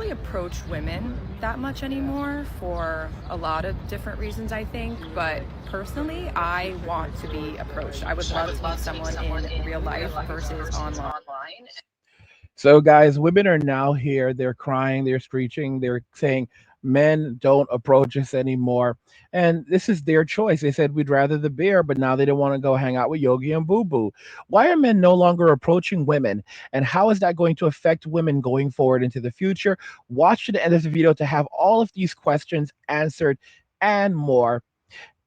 really approach women that much anymore for a lot of different reasons, I think. But personally, I want to be approached. I would love to meet someone in real life versus online. So, guys, women are now here. They're crying, they're screeching, they're saying, men don't approach us anymore. And this is their choice. They said, we'd rather the beer, but now they don't want to go hang out with Yogi and Boo Boo. Why are men no longer approaching women? And how is that going to affect women going forward into the future? Watch to the end of the video to have all of these questions answered and more.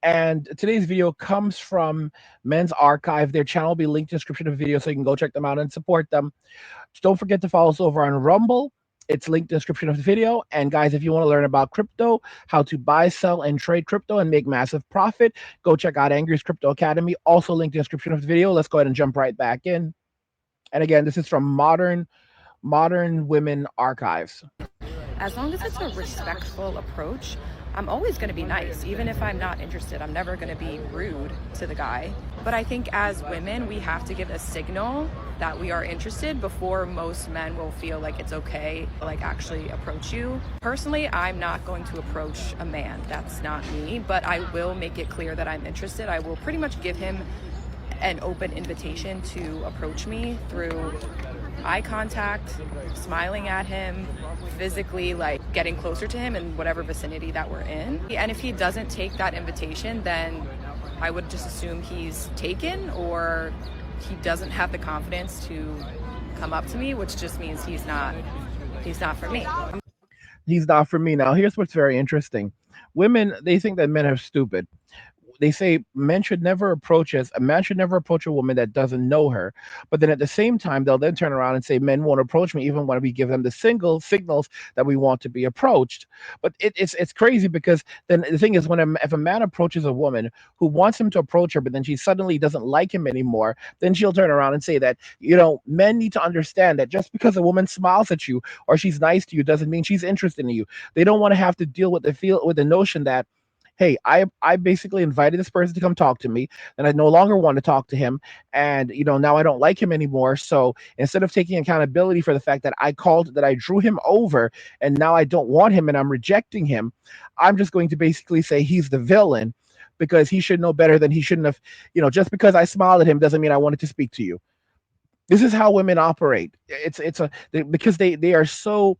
And today's video comes from Men's Archive. Their channel will be linked in the description of the video, so you can go check them out and support them. Don't forget to follow us over on Rumble. It's linked in the description of the video. And guys, if you want to learn about crypto, how to buy, sell, and trade crypto and make massive profit, go check out Angry's Crypto Academy, also linked in the description of the video. Let's go ahead and jump right back in. And again, this is from Modern Women Archives. As long as it's a respectful approach, I'm always going to be nice. Even if I'm not interested, I'm never going to be rude to the guy. But I think as women, we have to give a signal that we are interested before most men will feel like it's okay to like actually approach you. Personally, I'm not going to approach a man. That's not me, but I will make it clear that I'm interested. I will pretty much give him an open invitation to approach me through eye contact, smiling at him, physically like getting closer to him in whatever vicinity that we're in. And if he doesn't take that invitation, then I would just assume he's taken or he doesn't have the confidence to come up to me, which just means he's not for me. He's not for me. Now, here's what's very interesting. Women, they think that men are stupid. They say men should never approach us. A man should never approach a woman that doesn't know her. But then at the same time, they'll then turn around and say men won't approach me even when we give them the signals that we want to be approached. But it's crazy because then the thing is if a man approaches a woman who wants him to approach her, but then she suddenly doesn't like him anymore, then she'll turn around and say that, men need to understand that just because a woman smiles at you or she's nice to you doesn't mean she's interested in you. They don't want to have to deal with the notion that, hey, I basically invited this person to come talk to me, and I no longer want to talk to him, and now I don't like him anymore. So instead of taking accountability for the fact that I drew him over, and now I don't want him and I'm rejecting him, I'm just going to basically say he's the villain because he should know better than he shouldn't have. Just because I smiled at him doesn't mean I wanted to speak to you. This is how women operate. Because they are so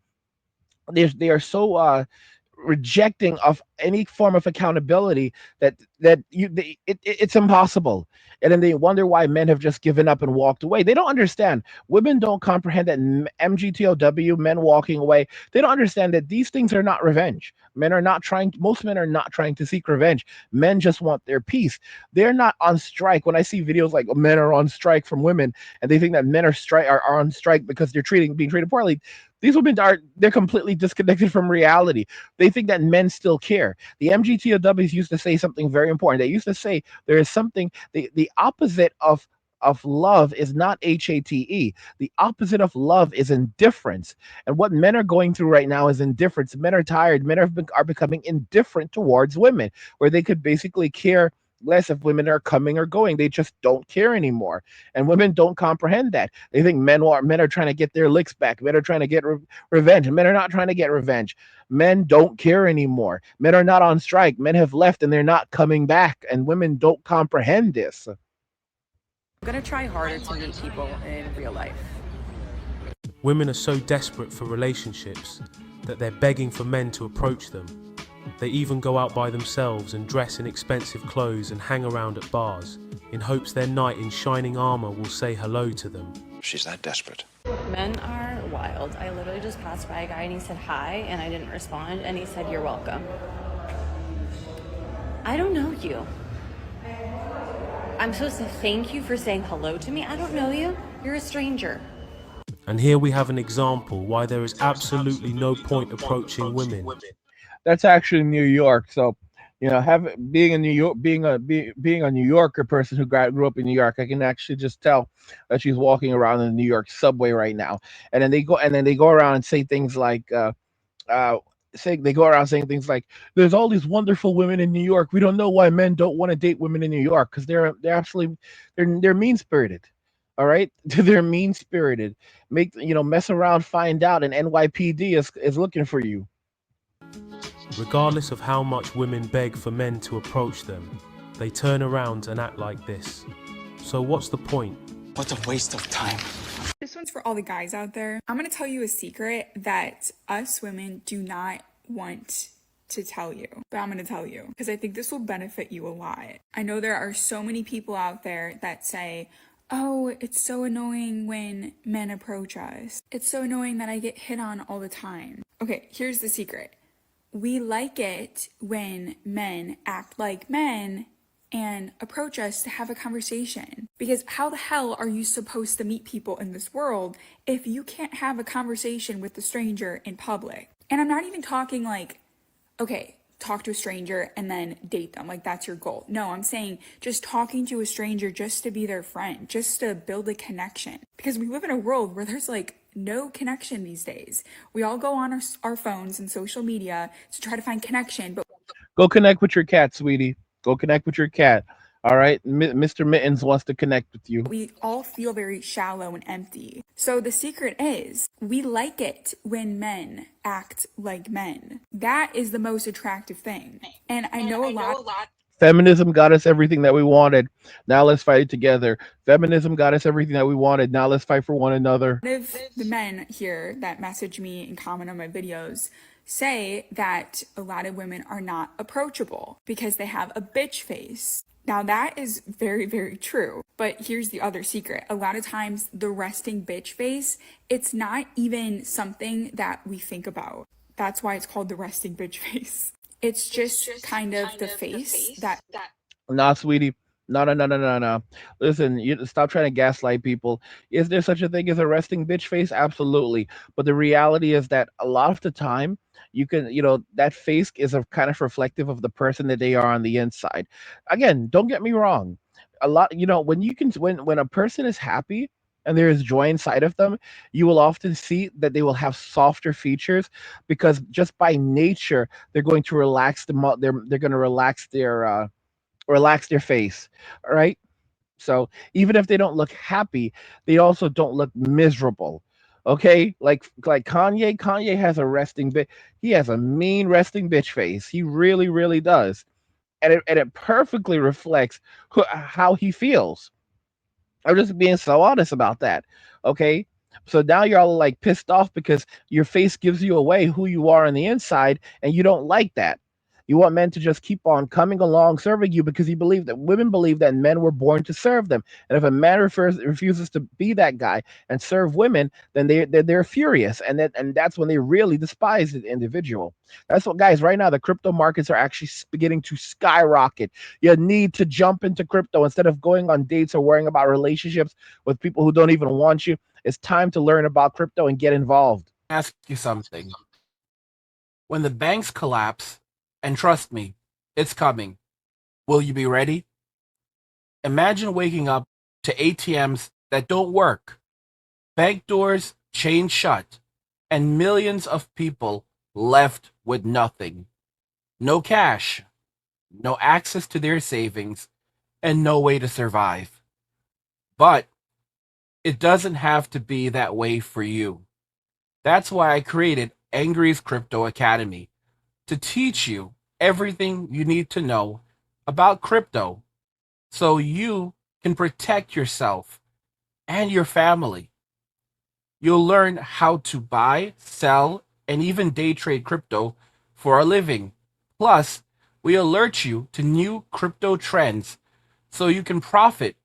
rejecting of any form of accountability it's impossible. And then they wonder why men have just given up and walked away. They don't understand. Women don't comprehend that MGTOW, men walking away, they don't understand that these things are not revenge. Most men are not trying to seek revenge. Men just want their peace. They're not on strike. When I see videos like men are on strike from women and they think that men are on strike because they're being treated poorly, these women they're completely disconnected from reality. They think that men still care. The MGTOWs used to say something very important. They used to say there is something, the opposite of love is not HATE. The opposite of love is indifference. And what men are going through right now is indifference. Men are tired. Men are becoming indifferent towards women, where they could basically care less if women are coming or going. They just don't care anymore. And women don't comprehend that. They think men are trying to get their licks back. Men are trying to get revenge. Men are not trying to get revenge. Men don't care anymore. Men are not on strike. Men have left and they're not coming back. And women don't comprehend this. I'm going to try harder to meet people in real life. Women are so desperate for relationships that they're begging for men to approach them. They even go out by themselves and dress in expensive clothes and hang around at bars in hopes their knight in shining armor will say hello to them. She's that desperate. Men are wild. I literally just passed by a guy and he said hi and I didn't respond and he said you're welcome. I don't know you. I'm supposed to thank you for saying hello to me? I don't know you. You're a stranger. And here we have an example why there is absolutely no point approaching women. That's actually New York. So, being a New Yorker person who grew up in New York, I can actually just tell that she's walking around in the New York subway right now. And then they go around and say things like, saying things like, "There's all these wonderful women in New York. We don't know why men don't want to date women in New York because they're mean spirited." All right, they're mean spirited. Make mess around, find out, and NYPD is looking for you. Regardless of how much women beg for men to approach them, they turn around and act like this. So what's the point? What a waste of time. This one's for all the guys out there. I'm gonna tell you a secret that us women do not want to tell you, but I'm gonna tell you because I think this will benefit you a lot. I know there are so many people out there that say, oh, it's so annoying when men approach us. It's so annoying that I get hit on all the time. Okay, here's the secret. We like it when men act like men and approach us to have a conversation. Because how the hell are you supposed to meet people in this world if you can't have a conversation with a stranger in public? And I'm not even talking like, okay, talk to a stranger and then date them, like that's your goal. No, I'm saying just talking to a stranger just to be their friend, just to build a connection. Because we live in a world where there's like no connection these days. We all go on our phones and social media to try to find connection, but Go connect with your cat, sweetie. Go connect with your cat. All right, Mr. Mittens wants to connect with you. we all feel very shallow and empty. So the secret is we like it when men act like men. That is the most attractive thing. And I know a lot Feminism got us everything that we wanted. Now let's fight together. Feminism got us everything that we wanted. Now let's fight for one another. of the men here that message me and comment on my videos say that a lot of women are not approachable because they have a bitch face. Now that is very, very true. But here's the other secret. A lot of times the resting bitch face, it's not even something that we think about. That's why it's called the resting bitch face. It's just kind of the face that Nah, sweetie. No, no, no, no, no, no. Listen, you stop trying to gaslight people. Is there such a thing as a resting bitch face? Absolutely. But the reality is that a lot of the time, that face is a kind of reflective of the person that they are on the inside. Again, don't get me wrong. A lot, when you can, when a person is happy and there is joy inside of them, you will often see that they will have softer features because just by nature, they're going to relax they're going to relax their face. All right. So even if they don't look happy, they also don't look miserable. Okay, like Kanye has a resting bit. He has a mean resting bitch face. He really, really does, and it perfectly reflects how he feels. I'm just being so honest about that. Okay. So now you're all like pissed off because your face gives you away who you are on the inside, and you don't like that. You want men to just keep on coming along serving you because you believe that women believe that men were born to serve them. And if a man refuses to be that guy and serve women, then they're furious. And that's when they really despise the individual. That's what, guys, right now, the crypto markets are actually beginning to skyrocket. You need to jump into crypto instead of going on dates or worrying about relationships with people who don't even want you. It's time to learn about crypto and get involved. Ask you something. When the banks collapse, and trust me, it's coming, will you be ready? Imagine waking up to ATMs that don't work, bank doors chained shut, and millions of people left with nothing. No cash, no access to their savings, and no way to survive. But it doesn't have to be that way for you. That's why I created Angry's Crypto Academy to teach you everything you need to know about crypto so you can protect yourself and your family. You'll learn how to buy, sell, and even day trade crypto for a living. Plus, we alert you to new crypto trends so you can profit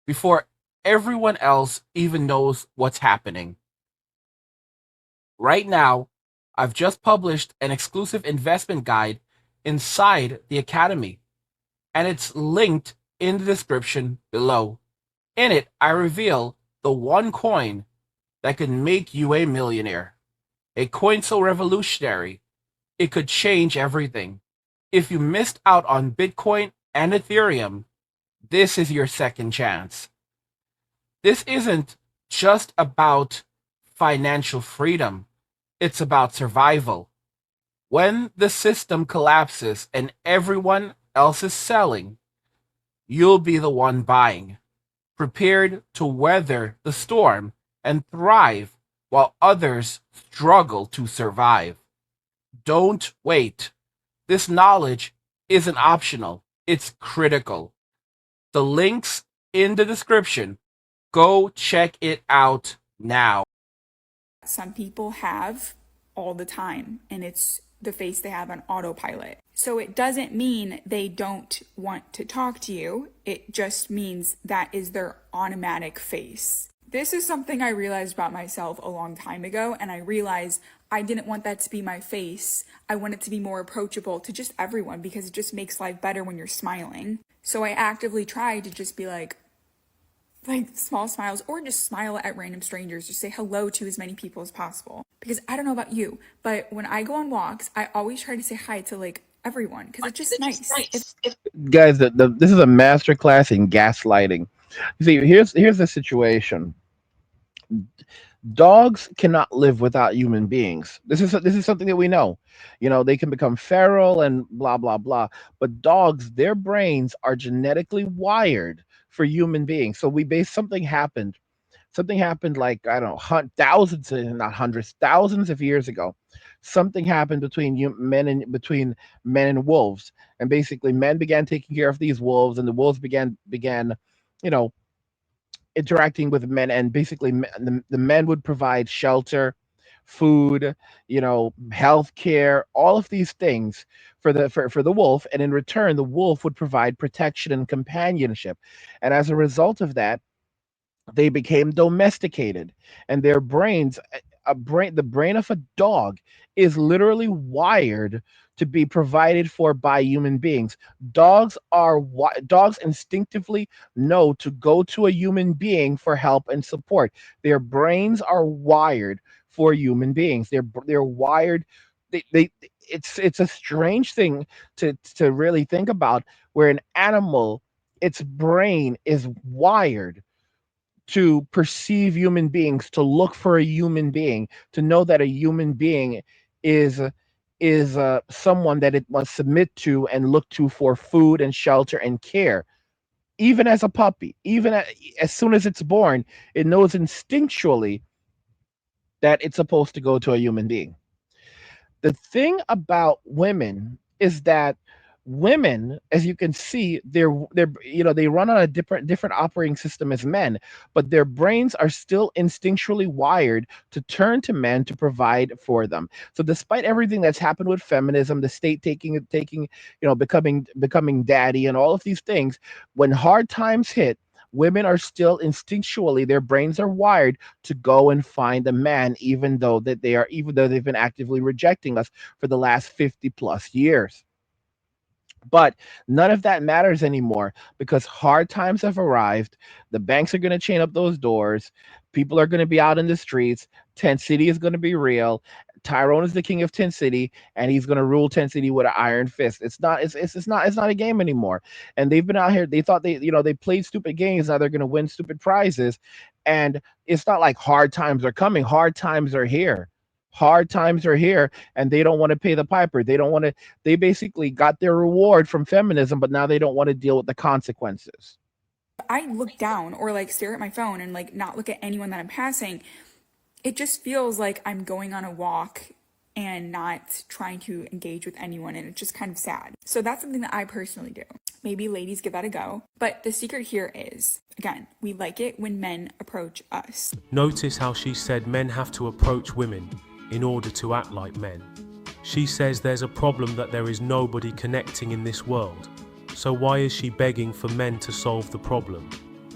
before everyone else even knows what's happening. Right now, I've just published an exclusive investment guide inside the Academy, and it's linked in the description below. In it, I reveal the one coin that could make you a millionaire. A coin so revolutionary, it could change everything. If you missed out on Bitcoin and Ethereum, this is your second chance. This isn't just about financial freedom, it's about survival. When the system collapses and everyone else is selling, you'll be the one buying. prepared to weather the storm and thrive while others struggle to survive. Don't wait. This knowledge isn't optional, it's critical. The link's in the description. Go check it out now. Some people have all the time, and it's the face they have on autopilot. So it doesn't mean they don't want to talk to you. It just means that is their automatic face. This is something I realized about myself a long time ago, and I realized I didn't want that to be my face. I want it to be more approachable to just everyone because it just makes life better when you're smiling. So I actively try to just be like small smiles, or just smile at random strangers, just say hello to as many people as possible. Because I don't know about you, but when I go on walks, I always try to say hi to like everyone because it's just nice. Guys, this is a master class in gaslighting. You see, here's the situation. Dogs cannot live without human beings. This is something that we know. They can become feral and blah blah blah. But dogs, their brains are genetically wired for human beings. So we base something happened like, I don't know, thousands, not hundreds, thousands of years ago. Something happened between men and wolves, and basically men began taking care of these wolves, and the wolves began you know interacting with men, and basically the men would provide shelter, food, health care, all of these things for the wolf, and in return the wolf would provide protection and companionship. And as a result of that, they became domesticated, and their brains, the brain of a dog is literally wired to be provided for by human beings. Dogs instinctively know to go to a human being for help and support. Their brains are wired for human beings. They're wired. They it's a strange thing to really think about, where an animal, its brain is wired to perceive human beings, to look for a human being, to know that a human being is someone that it must submit to and look to for food and shelter and care. Even as a puppy, as soon as it's born, it knows instinctually that it's supposed to go to a human being. The thing about women is that women, as you can see, they run on a different operating system as men, but their brains are still instinctually wired to turn to men to provide for them. So despite everything that's happened with feminism, the state becoming daddy and all of these things, when hard times hit, women are still instinctually, their brains are wired to go and find a man, even though they've been actively rejecting us for the last 50 plus years. But none of that matters anymore because hard times have arrived. The banks are going to chain up those doors. People are going to be out in the streets. Tent City is going to be real. Tyrone is the king of Tent City, and he's going to rule Tent City with an iron fist. It's not a game anymore. And they've been out here. They thought they played stupid games. Now they're going to win stupid prizes. And it's not like hard times are coming. Hard times are here. Hard times are here, and they don't want to pay the piper. They don't want to. They basically got their reward from feminism, but now they don't want to deal with the consequences. I look down or like stare at my phone and like not look at anyone that I'm passing, it just feels like I'm going on a walk and not trying to engage with anyone, and it's just kind of sad. So that's something that I personally do. Maybe ladies give that a go, but the secret here is, again, we like it when men approach us. Notice how she said men have to approach women in order to act like men. She says there's a problem that there is nobody connecting in this world. So why is she begging for men to solve the problem?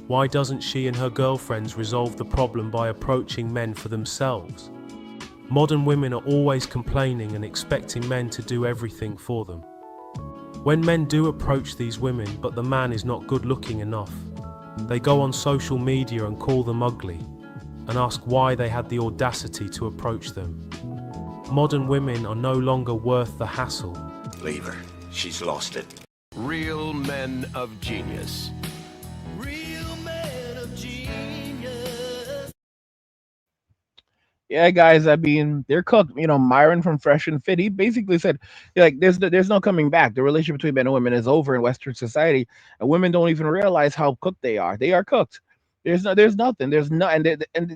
Why doesn't she and her girlfriends resolve the problem by approaching men for themselves? Modern women are always complaining and expecting men to do everything for them. When men do approach these women, but the man is not good looking enough, they go on social media and call them ugly and ask why they had the audacity to approach them. Modern women are no longer worth the hassle. Leave her. She's lost it. Real men of genius. Yeah, guys. I mean, they're cooked. Myron from Fresh and Fit, he basically said, like, there's no coming back. The relationship between men and women is over in Western society, and women don't even realize how cooked they are. They are cooked. There's nothing. There's no, and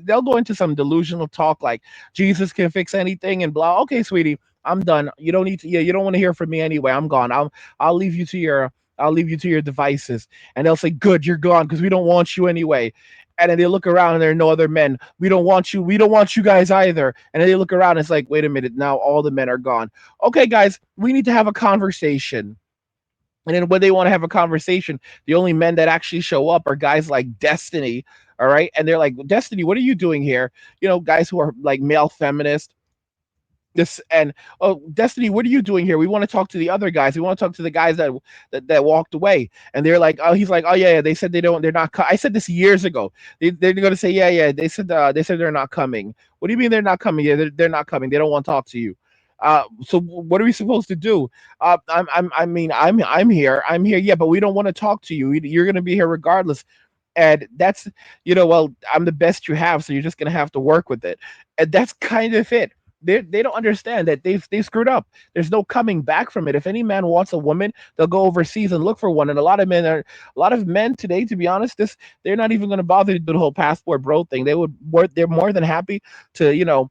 they'll go into some delusional talk like Jesus can fix anything and blah. Okay, sweetie, I'm done. You don't need to. Yeah, you don't want to hear from me anyway. I'm gone. I'll leave you to your I'll leave you to your devices. And they'll say, good, you're gone because we don't want you anyway. And then they look around and there are no other men. We don't want you. We don't want you guys either. And then they look around and it's like, wait a minute, now all the men are gone. Okay, guys, we need to have a conversation. And then when they want to have a conversation, the only men that actually show up are guys like Destiny. All right. And they're like, Destiny, what are you doing here? Guys who are like male feminists. This and oh, Destiny, what are you doing here? We want to talk to the other guys. We want to talk to the guys that walked away. And they're like, oh, he's like, oh yeah, yeah. They said they're not. I said this years ago. They're going to say, yeah, yeah. They said they're not coming. What do you mean they're not coming? Yeah, they're not coming. They don't want to talk to you. So what are we supposed to do? I'm here. I'm here. Yeah, but we don't want to talk to you. You're going to be here regardless. And that's, well, I'm the best you have, so you're just going to have to work with it. And that's kind of it. They don't understand that they've screwed up. There's no coming back from it. If any man wants a woman, they'll go overseas and look for one. And a lot of men today, to be honest, they're not even going to bother to do the whole passport bro thing. They're more than happy to,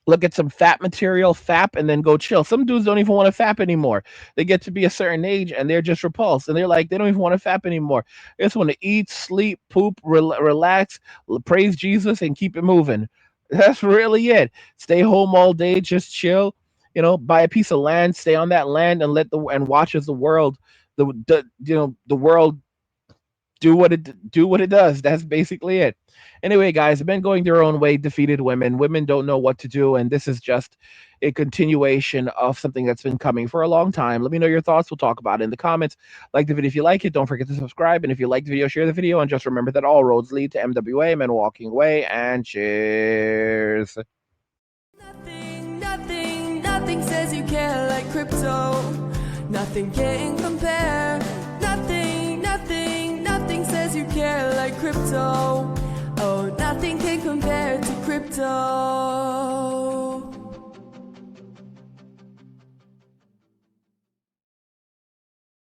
look at some fat material, fap, and then go chill. Some dudes don't even want to fap anymore. They get to be a certain age and they're just repulsed. And they're like, they don't even want to fap anymore. They just want to eat, sleep, poop, relax, praise Jesus, and keep it moving. That's really it. Stay home all day, just chill. Buy a piece of land, stay on that land, and watch as the world, the world do what it does. That's basically it. Anyway, guys, men going their own way defeated women. Women don't know what to do, and this is just a continuation of something that's been coming for a long time. Let me know your thoughts. We'll talk about it in the comments. Like the video if you like it. Don't forget to subscribe, and if you like the video, share the video, and just remember that all roads lead to MWA, Men Walking Away, and cheers. Nothing says you care like crypto. Nothing can compare. Nothing says you care like crypto. Oh, nothing can compare to crypto.